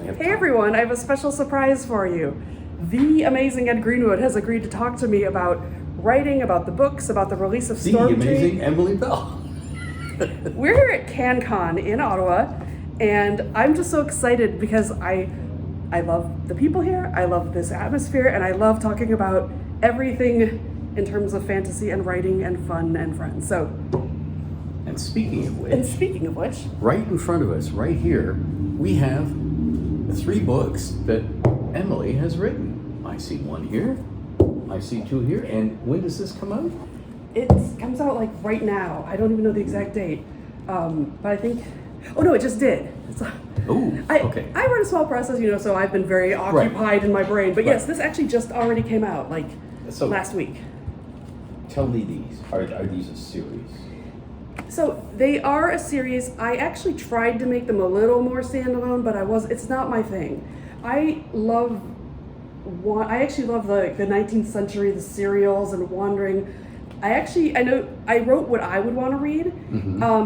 we have Hey time. everyone, I have a special surprise for you. The amazing Ed Greenwood has agreed to talk to me about writing, about the books, about the release of The Stormtree. amazing Emily Bell. We're here at CanCon in Ottawa, and I'm just so excited because I love the people here, I love this atmosphere, and I love talking about everything in terms of fantasy and writing and fun and friends. So, And speaking of which, right in front of us, right here, we have 3 books that Emily has written. I see 1 here, I see 2 here, and when does this come out? it comes out like right now. I don't even know the exact date, but I think, oh no, it just did. Okay. I run a small press, as you know, so I've been very occupied in my brain. But yes, Right. this actually just already came out, like So- last week. Tell me these. Are these a series? So they are a series. I actually tried to make them a little more standalone, but it's not my thing. I actually love the 19th century, the serials and wandering. I wrote what I would want to read,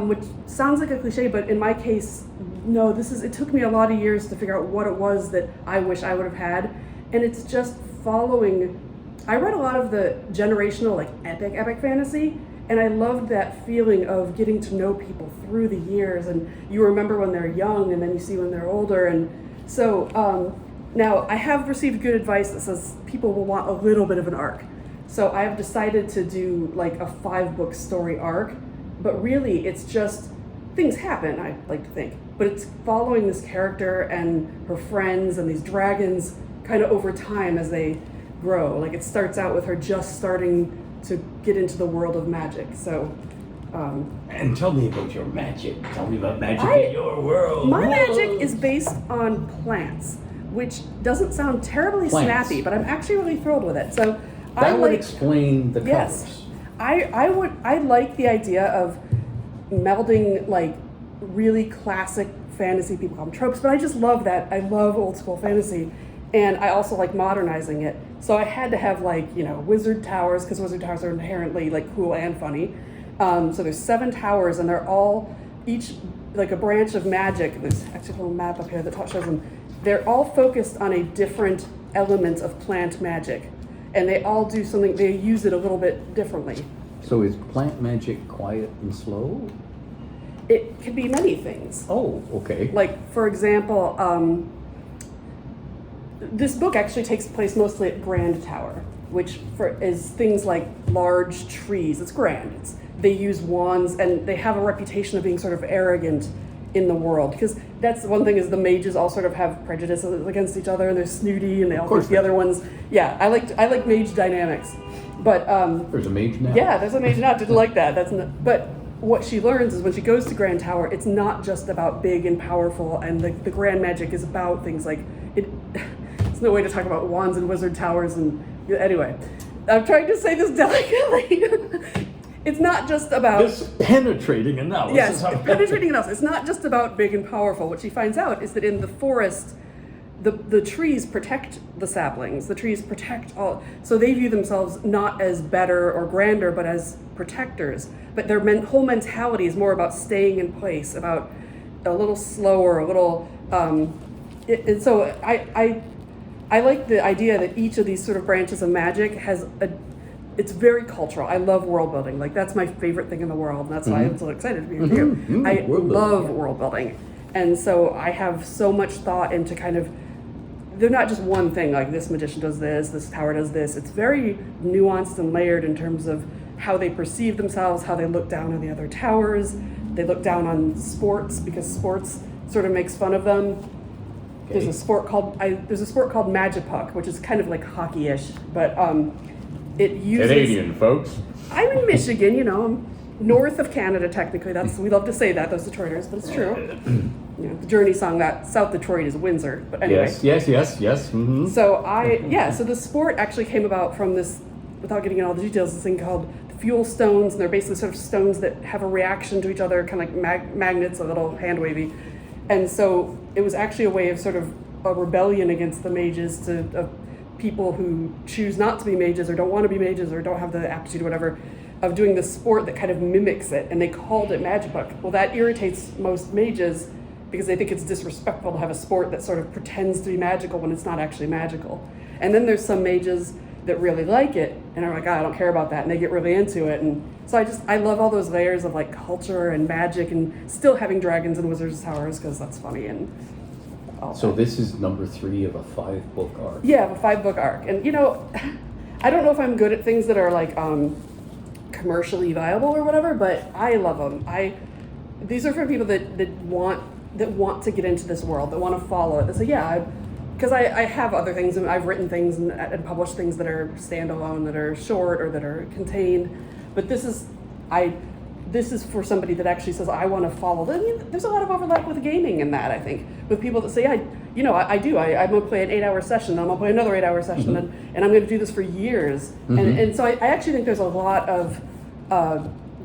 which sounds like a cliche, but in my case, no, it took me a lot of years to figure out what it was that I wish I would have had. And it's just following, I read a lot of the generational, like epic fantasy, and I loved that feeling of getting to know people through the years, and you remember when they're young, and then you see when they're older, and so now I have received good advice that says people will want a little bit of an arc. So I have decided to do like a 5-book story arc, but really it's just things happen, I like to think, but it's following this character and her friends and these dragons kind of over time as they grow. Like it starts out with her just starting to get into the world of magic. So, And tell me about your magic. Tell me about magic in your world. my Whoa. magic is based on plants, which doesn't sound terribly Plants. snappy, but I'm actually really thrilled with it. So That would explain the Yes. colors. I like the idea of melding like really classic fantasy, people call them tropes, but I just love that. I love old school fantasy, and I also like modernizing it. So I had to have like, wizard towers, because wizard towers are inherently like cool and funny. So there's 7 towers, and they're all each like a branch of magic. There's actually a little map up here that shows them. They're all focused on a different element of plant magic, and they all do something. They use it a little bit differently. So is plant magic quiet and slow? It could be many things. Oh, okay. Like, for example, this book actually takes place mostly at Grand Tower, which is things like large trees. It's grand. They use wands, and they have a reputation of being sort of arrogant in the world, because that's one thing is the mages all sort of have prejudices against each other, and they're snooty, and they all think the other ones. Yeah, I like mage dynamics, but There's a mage now? yeah, there's a mage now. Didn't like that. But what she learns is when she goes to Grand Tower, it's not just about big and powerful, and the grand magic is about things like it. There's no way to talk about wands and wizard towers, and anyway, I'm trying to say this delicately. It's not just about This penetrating analysis. yes, penetrating enough. It's not just about big and powerful. What she finds out is that in the forest, the trees protect the saplings. The trees protect all. So they view themselves not as better or grander, but as protectors. But their whole mentality is more about staying in place, about a little slower, a little. And so I like the idea that each of these sort of branches of magic has it's very cultural. I love world building. Like that's my favorite thing in the world, and that's why I'm so excited to be with you. I love world building, and so I have so much thought into kind of. They're not just one thing. Like this magician does this tower does this. It's very nuanced and layered in terms of how they perceive themselves, how they look down on the other towers. They look down on sports because sports sort of makes fun of them. Okay. There's a sport called Magipuck, which is kind of like hockey-ish, but it uses Canadian, folks. I'm in Michigan, I'm north of Canada technically. We love to say that, those Detroiters, but it's true. The Journey song that South Detroit is Windsor, but anyway. Yes. Mm-hmm. So so the sport actually came about from this, without getting into all the details, this thing called fuel stones, and they're basically sort of stones that have a reaction to each other, kind of like magnets, a little hand wavy. And so it was actually a way of sort of a rebellion against the mages of people who choose not to be mages or don't want to be mages or don't have the aptitude or whatever, of doing this sport that kind of mimics it, and they called it Magipuck. Well, that irritates most mages, because they think it's disrespectful to have a sport that sort of pretends to be magical when it's not actually magical. And then there's some mages that really like it and are like, I don't care about that, and they get really into it. And so I love all those layers of like culture and magic, and still having dragons and wizards' towers because that's funny and all So that. this is number 3 of a 5-book arc. Yeah, of a 5-book arc. And I don't know if I'm good at things that are like commercially viable or whatever, but I love them. These are for people that want to get into this world, that want to follow it. They say, yeah, because I have other things, and I've written things and published things that are standalone, that are short, or that are contained. But this is for somebody that actually says, I want to follow. I mean, there's a lot of overlap with gaming in that, I think, with people that say, I'm going to play an 8-hour session, and I'm going to play another 8-hour session, and I'm going to do this for years. And so I actually think there's a lot of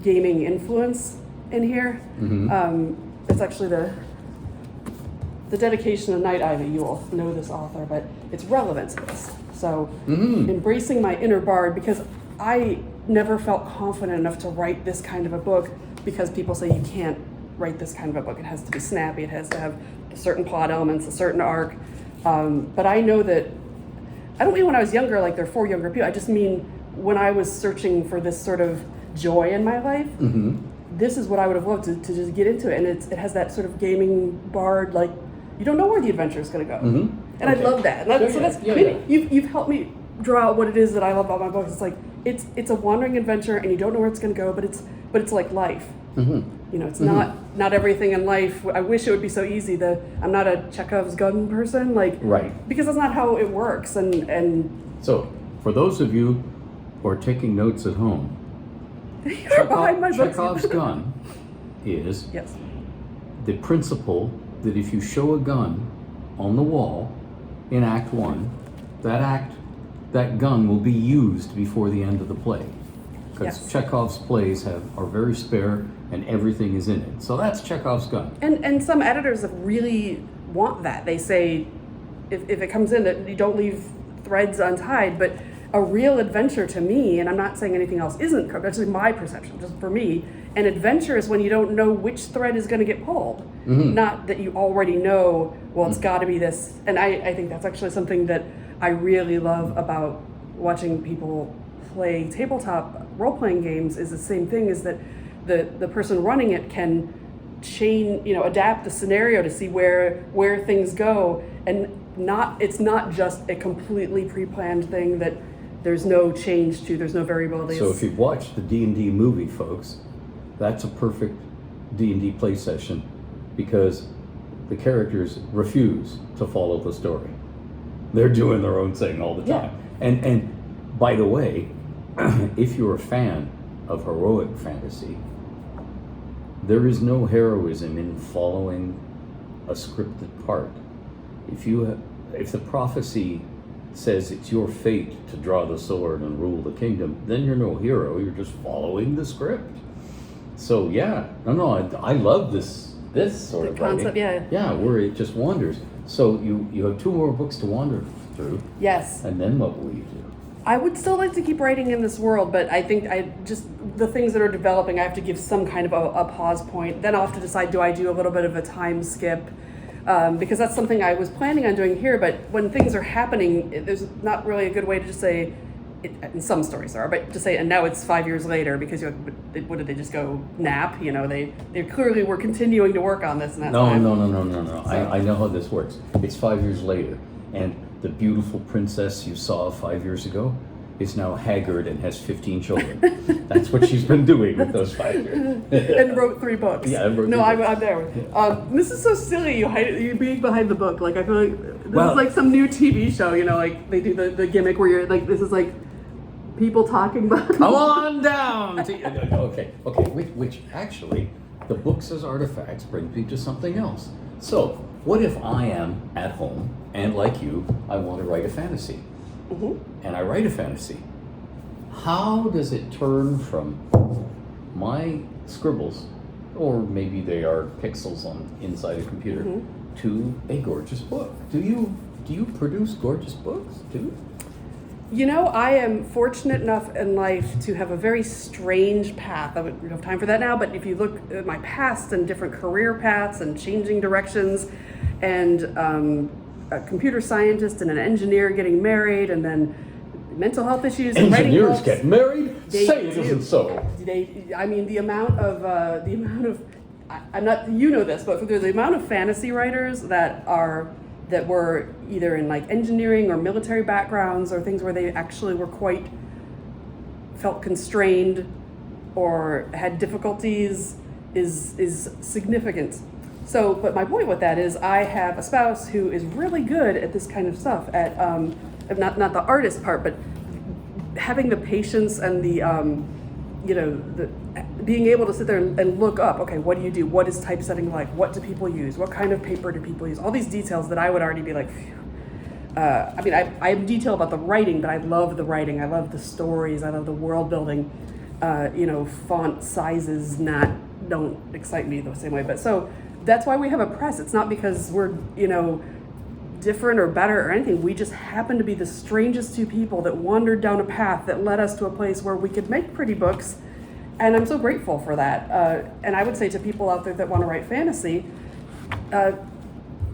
gaming influence in here. It's actually the dedication of Night Ivy. You will know this author, but it's relevant to this. So embracing my inner bard, because I never felt confident enough to write this kind of a book, because people say you can't write this kind of a book. It has to be snappy. It has to have certain plot elements, a certain arc. But I know that, I don't mean when I was younger, like they're for younger people. I just mean when I was searching for this sort of joy in my life, this is what I would have loved to just get into it. And it has that sort of gaming bard, like, you don't know where the adventure is going to go. And I love that. You've helped me draw out what it is that I love about my books. It's like, it's a wandering adventure, and you don't know where it's going to go, but it's like life. It's not everything in life. I wish it would be so easy. I'm not a Chekhov's gun person, because that's not how it works. And so, for those of you who are taking notes at home, Chekhov's gun is the principle that if you show a gun on the wall in Act 1, that gun will be used before the end of the play. Because Chekhov's plays are very spare, and everything is in it. So that's Chekhov's gun. And some editors that really want that. They say, if it comes in, that you don't leave threads untied. But a real adventure to me, and I'm not saying anything else isn't, that's just my perception, just for me, an adventure is when you don't know which thread is going to get pulled. Not that you already know, well, it's got to be this. And I think that's actually something that I really love about watching people play tabletop role-playing games, is the same thing, is that the person running it can adapt the scenario to see where things go, and it's not just a completely pre-planned thing that there's no change to, there's no variability. So if you've watched the D&D movie, folks, that's a perfect D&D play session, because the characters refuse to follow the story. They're doing their own thing all the time. And by the way, if you're a fan of heroic fantasy, there is no heroism in following a scripted part. If the prophecy says it's your fate to draw the sword and rule the kingdom, then you're no hero, you're just following the script. So I love this sort of concept, writing. Where it just wanders. So you have 2 more books to wander through. Yes. And then what will you do? I would still like to keep writing in this world, but I think the things that are developing, I have to give some kind of a pause point. Then I'll have to decide, do I do a little bit of a time skip? Because that's something I was planning on doing here, but when things are happening, there's not really a good way to just say, in some stories there are, but to say, and now it's 5 years later, because you're like, what did they just go nap? They clearly were continuing to work on this in that time. No. I know how this works. It's 5 years later, and the beautiful princess you saw 5 years ago is now haggard and has 15 children. That's what she's been doing with those 5 years. And wrote 3 books. Yeah, I wrote 3 books. I'm there. This is so silly, you being behind the book. Like, I feel like this is like some new TV show, like they do the gimmick where you're like, this is like people talking about. Come on down. Okay. Which actually, the books as artifacts brings me to something else. So, what if I am at home and, like you, I want to write a fantasy? And I write a fantasy. How does it turn from my scribbles, or maybe they are pixels on inside a computer, to a gorgeous book? Do you produce gorgeous books too? You know, I am fortunate enough in life to have a very strange path. I don't have time for that now, but if you look at my past and different career paths and changing directions, and a computer scientist and an engineer getting married, and then mental health issues. And engineers get married? Say it isn't so. I mean, the amount of I'm not, you know this, but the amount of fantasy writers that were either in like engineering or military backgrounds or things where they actually were felt constrained or had difficulties is significant. So, but my point with that is I have a spouse who is really good at this kind of stuff, at not the artist part, but having the patience and the being able to sit there and look up, okay, what do you do? What is typesetting like? What do people use? What kind of paper do people use? All these details that I would already be like, phew. I mean, I am detailed about the writing, but I love the writing. I love the stories. I love the world building. Font sizes don't excite me the same way. But so that's why we have a press. It's not because we're, different or better or anything. We just happen to be the strangest two people that wandered down a path that led us to a place where we could make pretty books. And I'm so grateful for that. And I would say to people out there that want to write fantasy, I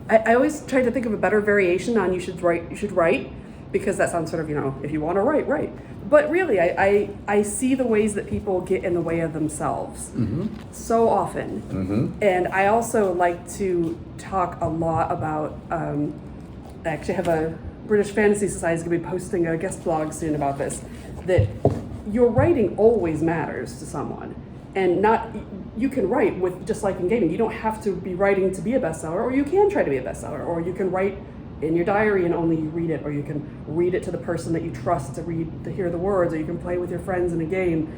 always try to think of a better variation on you should write, because that sounds sort of, if you want to write. But really, I see the ways that people get in the way of themselves so often. Mm-hmm. And I also like to talk a lot about, I actually have a British Fantasy Society is going to be posting a guest blog soon about this, that your writing always matters to someone. And you can write with, just like in gaming, you don't have to be writing to be a bestseller, or you can try to be a bestseller, or you can write in your diary and only read it, or you can read it to the person that you trust to hear the words, or you can play with your friends in a game.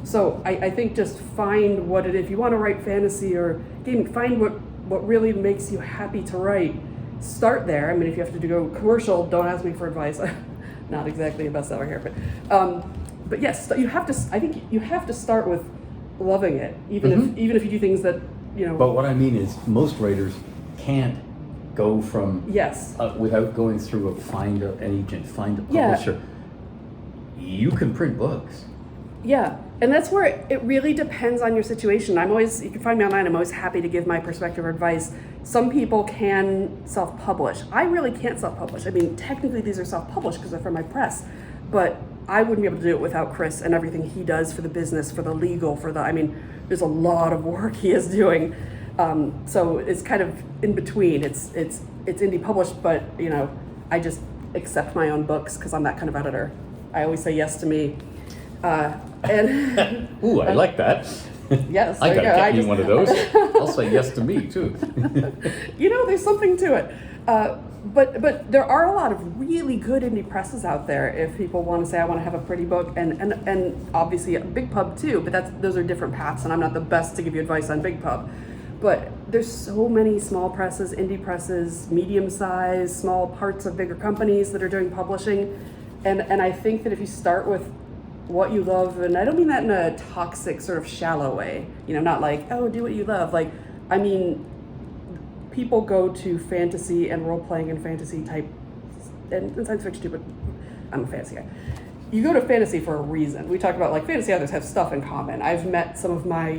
So I think just find if you want to write fantasy or gaming, find what really makes you happy to write. Start there. I mean, if you have to go commercial, don't ask me for advice. Not exactly a bestseller here, but yes, I think you have to start with loving it, even if you do things that But what I mean is, most writers can't go from without going through find an agent, find a publisher. You can print books. Yeah, and that's where it really depends on your situation. You can find me online. I'm always happy to give my perspective or advice. Some people can self-publish. I really can't self-publish. I mean, technically these are self-published because they're from my press, but I wouldn't be able to do it without Chris and everything he does for the business, for the legal, there's a lot of work he is doing. So it's kind of in between. It's indie published, but I just accept my own books because I'm that kind of editor. I always say yes to me. And ooh, I like that. Yes, I gotta get you one of those. I'll say yes to me too. There's something to it. But there are a lot of really good indie presses out there if people want to say, I want to have a pretty book, and obviously a big pub too, but those are different paths, and I'm not the best to give you advice on big pub. But there's so many small presses, indie presses, medium size, small parts of bigger companies that are doing publishing. And I think that if you start with what you love, and I don't mean that in a toxic sort of shallow way, not like, oh, do what you love. Like, I mean, people go to fantasy and role-playing and fantasy type, and science fiction too, but I'm a fantasy guy. You go to fantasy for a reason. We talk about like fantasy authors have stuff in common. I've met some of my,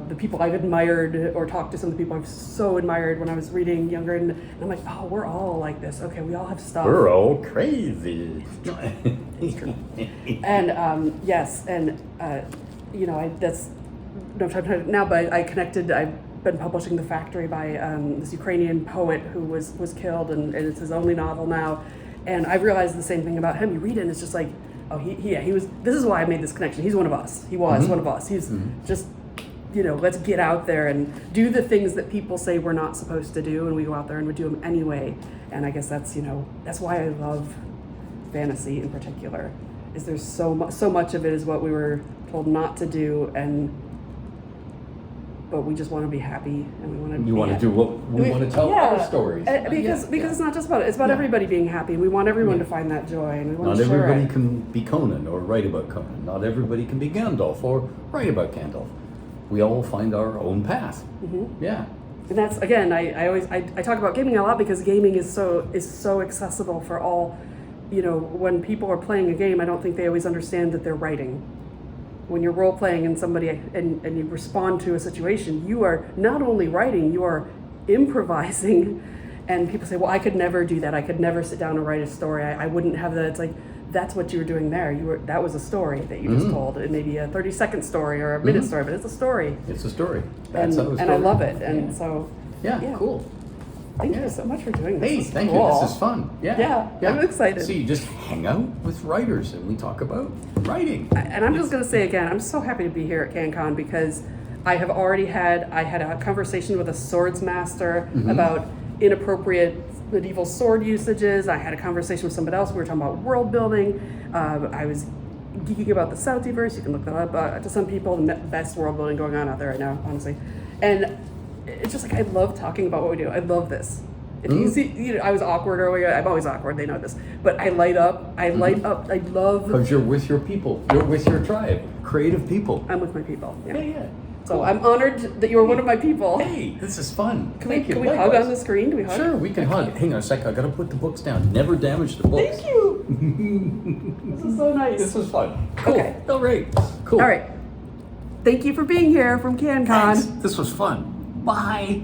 the people I've admired, or talked to some of the people I've so admired when I was reading younger, and I'm like, oh, we're all like this. Okay, we all have stuff. We're all crazy. It's true. And yes, and that's no time now, but I connected. I've been publishing The Factory by this Ukrainian poet who was killed, and it's his only novel now. And I realized the same thing about him. You read it, and it's just like, oh, he was. This is why I made this connection. He's one of us. He was one of us. He's just. Let's get out there and do the things that people say we're not supposed to do, and we go out there and we do them anyway. And I guess that's why I love fantasy in particular. Is there's so much of it is what we were told not to do, but we just want to be happy, and we want to. You want to do what we want to tell our stories. Because it's not just about it. It's about everybody being happy. We want everyone to find that joy, and we want to share it. Not everybody can be Conan or write about Conan. Not everybody can be Gandalf or write about Gandalf. We all find our own path. Mm-hmm. Yeah. And that's, again, I talk about gaming a lot because gaming is so accessible for all when people are playing a game, I don't think they always understand that they're writing. When you're role playing and somebody and you respond to a situation, you are not only writing, you are improvising. And people say, well, I could never do that. I could never sit down and write a story. I wouldn't have that. It's like, that's what you were doing there. That was a story that you just told. It may be a 30-second story or a minute story, but it's a story. It's a story. That's how and I love it. And so cool. Thank you so much for doing this. Hey, thank you. This is fun. Yeah. I'm excited. So you just hang out with writers and we talk about writing. And I'm just going to say again, I'm so happy to be here at CanCon because I had a conversation with a swords master about inappropriate medieval sword usages. I had a conversation with somebody else. We were talking about world building. I was geeking about the Saltyverse. You can look that up. To some people, the best world building going on out there right now, honestly. And it's just like, I love talking about what we do. I love this. If you see, I was awkward earlier. I'm always awkward. They know this. But I light up. I love. Because you're with your people. You're with your tribe. Creative people. I'm with my people. Yeah. So Cool. I'm honored that you were one of my people. Hey, this is fun. Can we hug on the screen? Do we hug? Sure, we can hug. Hang on a sec. I gotta put the books down. Never damage the books. Thank you. This is so nice. This was fun. Cool. Okay. All right. Cool. All right. Thank you for being here from CanCon. Thanks. This was fun. Bye.